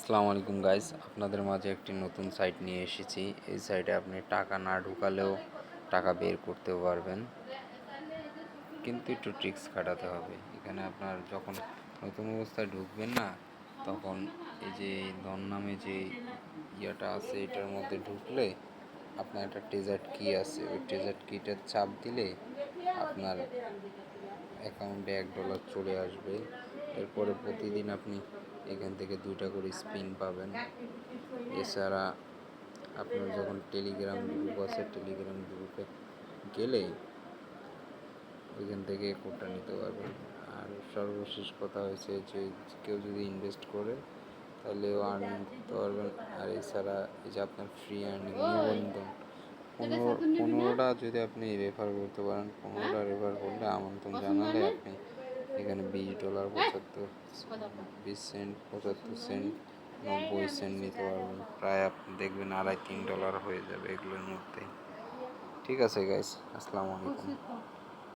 আসসালামু আলাইকুম গাইস, আপনাদের মাঝে একটি নতুন সাইট নিয়ে এসেছি। এই সাইটে আপনি টাকা না ঢুকালেও টাকা বের করতে পারবেন, কিন্তু একটু ট্রিক্স খাটাতে হবে। এখানে আপনার যখন নতুন অবস্থায় ঢুকবেন না, তখন এই যে ধন নামে যে ইয়াটা আছে, এটার মধ্যে ঢুকলে আপনার একটা ট্রেজার্ট কি আছে, ওই ট্রেজার্ট কিটার চাপ দিলে আপনার অ্যাকাউন্টে $1 চলে আসবে। এরপরে প্রতিদিন আপনি এখান থেকে 2টা করে স্পিন পাবেন। এছাড়া আপনার যখন টেলিগ্রাম গ্রুপ আছে, টেলিগ্রাম গ্রুপে গেলে ওইখান থেকে কোডটা নিতে পারবেন। আর সর্বশেষ কথা হয়েছে যে কেউ যদি ইনভেস্ট করে তাহলেও আর্নিং করতে পারবেন। আর এছাড়া এই যে আপনার ফ্রি আর্নিং নিবন্ধন 15টা যদি আপনি রেফার করতে পারেন, 15টা রেফার করলে আমন্ত্রণ জানালে আপনি এখানে $20, 20 সেন্ট, 75 সেন্ট, 90 সেন্ট নিতে পারবেন। প্রায় আপনি দেখবেন $2.5-3 হয়ে যাবে এগুলোর মধ্যে। ঠিক আছে গাইস, আসসালামু আলাইকুম।